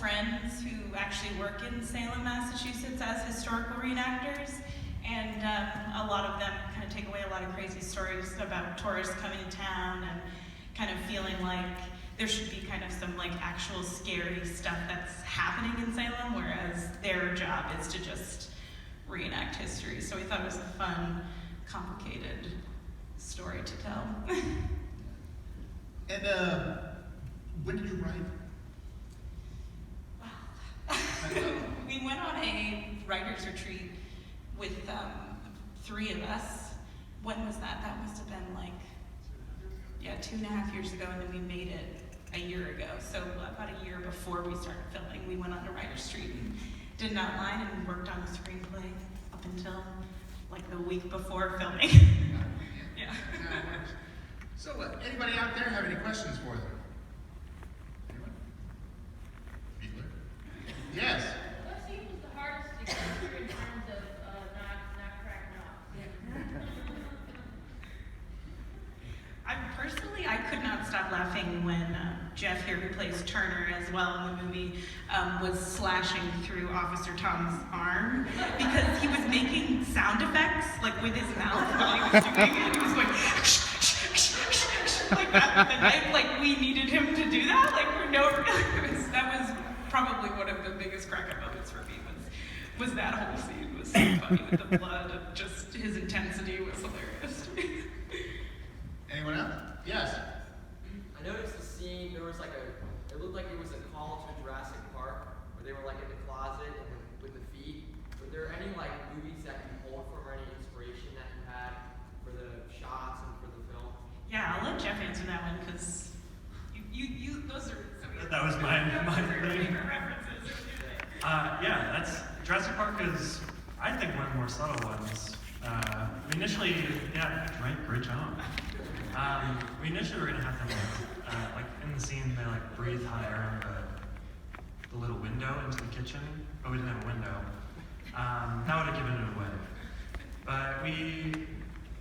friends who actually work in Salem, Massachusetts as historical reenactors, and a lot of them kind of take away a lot of crazy stories about tourists coming to town and kind of feeling like there should be kind of some like actual scary stuff that's happening in Salem, whereas their job is to just reenact history. So we thought it was a fun, complicated story to tell. And when did you write? We went on a writer's retreat with 3 of us. When was that? That must have been like, 2.5 years ago, and then we made it a year ago. So about a year before we started filming, we went on a writer's retreat and did an outline and worked on the screenplay up until like the week before filming. Yeah. So anybody out there have any questions for them? Anyone? Bueller? Yes. What scene was the hardest to get through in terms of not cracking up? I could not stop laughing when Jeff here, who plays Turner as well in the movie, was slashing through Officer Tom's arm because he was making sound effects like with his mouth while he was doing it. He was going like that with the knife. Like we needed him to do that. Like for no reason. That was probably one of the biggest crack-up moments for me. Was that whole scene was so funny with the blood and just his intensity was hilarious to me. Anyone else? Yes. I noticed the scene, there was like it looked like it was a call to Jurassic Park, where they were like in the closet and with the feet. Were there any like movies that you pulled from or any inspiration that you had for the shots and for the film? Yeah, I'll let Jeff answer that one, because you those are some of your That was my favorite references. Yeah, that's Jurassic Park is, I think, one of the more subtle ones. We initially, great job. We initially were gonna have them like in the scene they like breathe hot air on the little window into the kitchen, but we didn't have a window. That would have given it away. But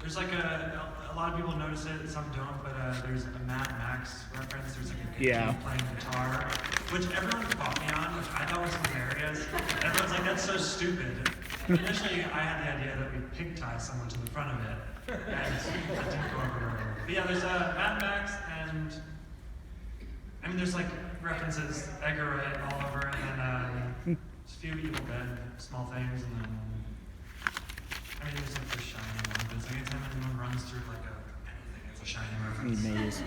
there's like a lot of people notice it, some don't, but there's a Mad Max reference. There's like a kid playing guitar, which everyone caught me on, which I thought was hilarious. Everyone's like, that's so stupid. Initially, I had the idea that we pig tie someone to the front of it, and that didn't go over very well. But yeah, there's a Mad Max, and I mean, there's like references Edgar Wright all over, and then there's a few Evil Dead small things, and then I mean, there's like the Shining one, but it's like anytime anyone runs through like anything, it's a Shining reference.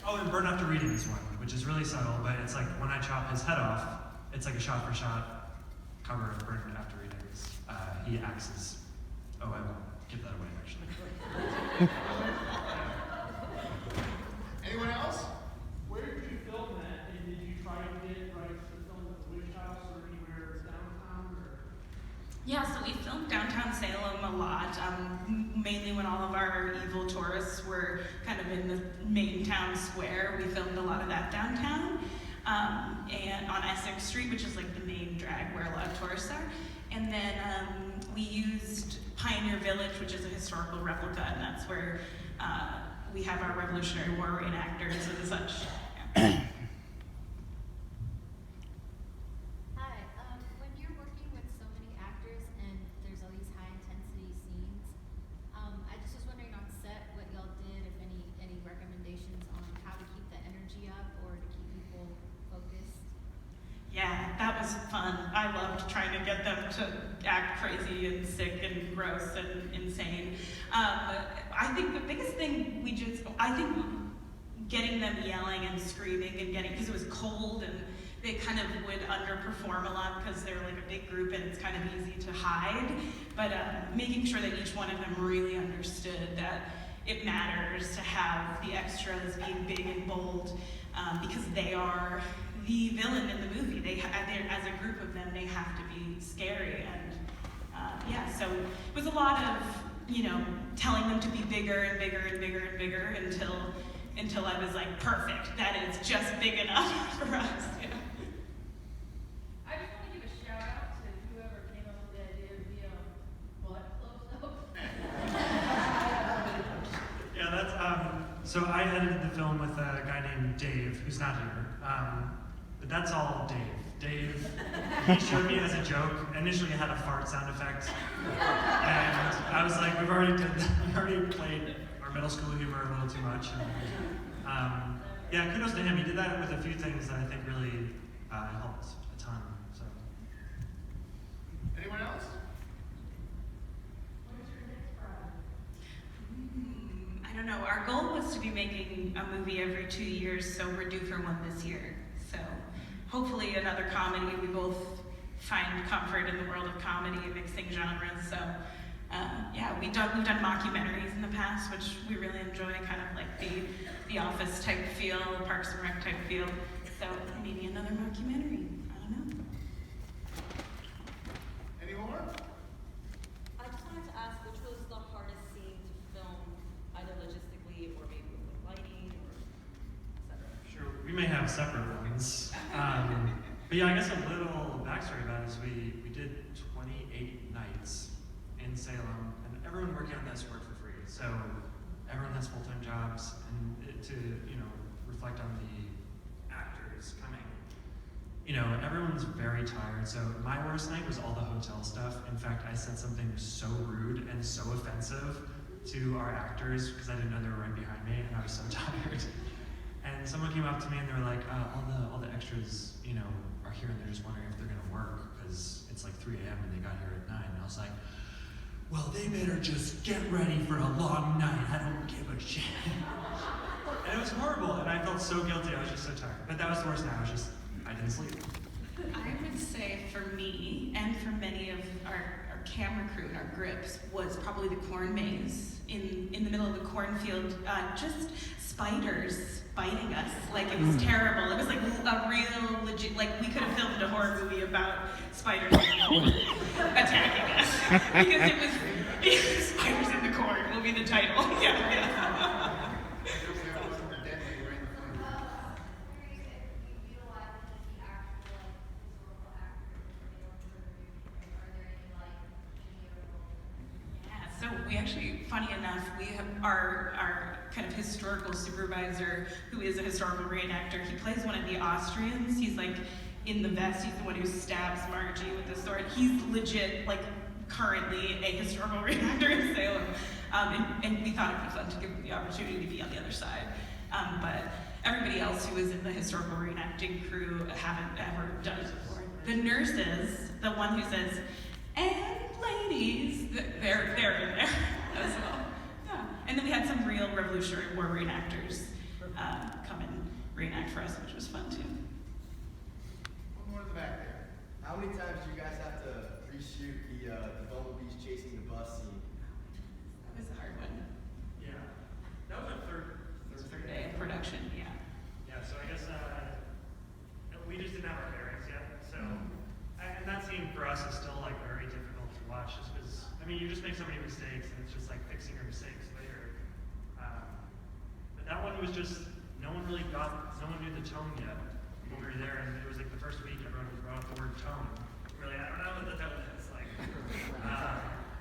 Oh, and Burn After Reading is one, which is really subtle, but it's like when I chop his head off, it's like a shot-for-shot cover of Burn After Reading. He acts as, I won't give that away, actually. Anyone else? Where did you film that? And did you try to get rights to film at the Witch House or anywhere downtown? Yeah, so we filmed downtown Salem a lot, mainly when all of our evil tourists were kind of in the main town square. We filmed a lot of that downtown, and on Essex Street, which is like the main drag where a lot of tourists are. And then we used Pioneer Village, which is a historical replica, and that's where we have our Revolutionary War reenactors and such. Yeah. Hi, when you're working with so many actors and there's all these high intensity scenes, I just was wondering on set what y'all did, if any recommendations on how to keep the energy up or to keep people focused. Yeah, that was fun. I loved trying to get them to act crazy and sick and gross and insane. I think the biggest thing getting them yelling and screaming and because it was cold and they kind of would underperform a lot because they're like a big group and it's kind of easy to hide. But making sure that each one of them really understood that it matters to have the extras being big and bold because they are the villain in the movie. As a group of them, they have to be scary. And so it was a lot of, telling them to be bigger and bigger and bigger and bigger until I was like, perfect, that is just big enough for us. Yeah. I just want to give a shout out to whoever came up with the idea of the butt close-up. Yeah, that's, so I edited the film with a guy named Dave, who's not here. But that's all Dave. Dave, he showed me as a joke. Initially, it had a fart sound effect, and I was like, we already played our middle school humor a little too much. And, yeah, kudos to him. He did that with a few things that I think really helped a ton. So. Anyone else? I don't know. Our goal was to be making a movie every 2 years, so we're due for one this year. So hopefully another comedy. We both find comfort in the world of comedy, mixing genres. So yeah, we've done mockumentaries in the past, which we really enjoy, kind of like the Office type feel, Parks and Rec type feel. So maybe another mockumentary. I don't know. Any more? I just wanted to ask, which was the hardest scene to film, either logistically or maybe with lighting or et cetera? Sure, we may have separate ones. But yeah, I guess a little backstory about it is we did 28 nights in Salem, and everyone working on this worked for free. So everyone has full-time jobs, and to reflect on the actors coming. Everyone's very tired. So my worst night was all the hotel stuff. In fact, I said something so rude and so offensive to our actors because I didn't know they were right behind me, and I was so tired. And someone came up to me and they were like, all the extras, are here and they're just wondering if they're gonna work because it's like 3 a.m. and they got here at 9. And I was like, well, they better just get ready for a long night. I don't give a shit. And it was horrible, and I felt so guilty. I was just so tired. But that was the worst night. I didn't sleep. I would say for me and for many of our camera crew and our grips was probably the corn maze in the middle of the cornfield. Just spiders biting us. Like, it was terrible. It was like a real legit, like we could have filmed a horror movie about spiders attacking us. Because it was spiders in the corn will be the title. Yeah. So we actually, funny enough, we have our kind of historical supervisor, who is a historical reenactor. He plays one of the Austrians. He's like in the vest. He's the one who stabs Margie with the sword. He's legit, like, currently a historical reenactor in Salem. And we thought it'd be fun to give him the opportunity to be on the other side. But everybody else who is in the historical reenacting crew haven't ever done it before. The nurses, the one who says, and ladies, they're in there as well. Yeah. And then we had some real Revolutionary War reenactors come and reenact for us, which was fun too. One more in the back there. How many times do you guys have to reshoot the bumblebees chasing the bus scene? That was a hard one. Yeah. That was our Third day of production, yeah. Yeah, so I guess we just didn't have our bearings yet. So, and that scene for us is still like very difficult to watch just because, you just make so many mistakes and it's just like fixing your mistakes later. But that one was just, no one knew the tone yet when we were there, and it was like the first week everyone was brought up the word tone. Really, I don't know what the tone is. Like,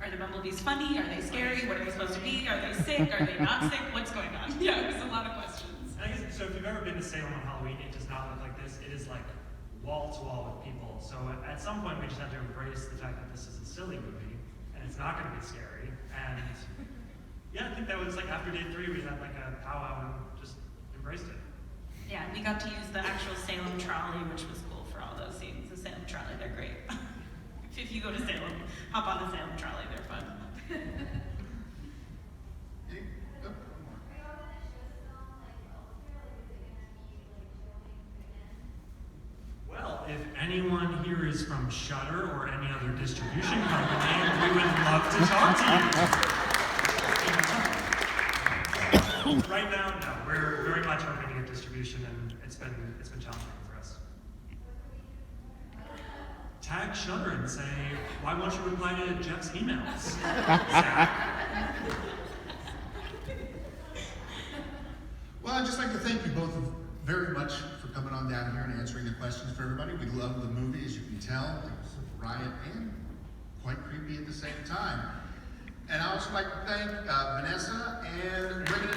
Are the bumblebees funny? Are they scary? What are they supposed to be? Are they sick? Are they not sick? What's going on? Yeah, it was a lot of questions. I guess, so if you've ever been to Salem on Halloween, it does not look like this. It is like wall to wall with people. So at some point we just have to embrace the fact that this is a silly movie and it's not going to be scary. And yeah, I think that was like after day 3 we had like a powwow and just embraced it. Yeah, we got to use the actual Salem trolley, which was cool for all those scenes. The Salem trolley, they're great. If you go to Salem, hop on the Salem trolley, they're fun. Well, if anyone here is from Shudder or any other distribution company, we would love to talk to you. Right now, no. We're very much hoping to get distribution, and it's been challenging for us. Tag Shudder and say, why won't you reply to Jeff's emails? Well, I'd just like to thank you both very much for coming on down here and answering the questions for everybody. We love the movie, as you can tell. It was a riot and quite creepy at the same time. And I also like to thank Vanessa and bringing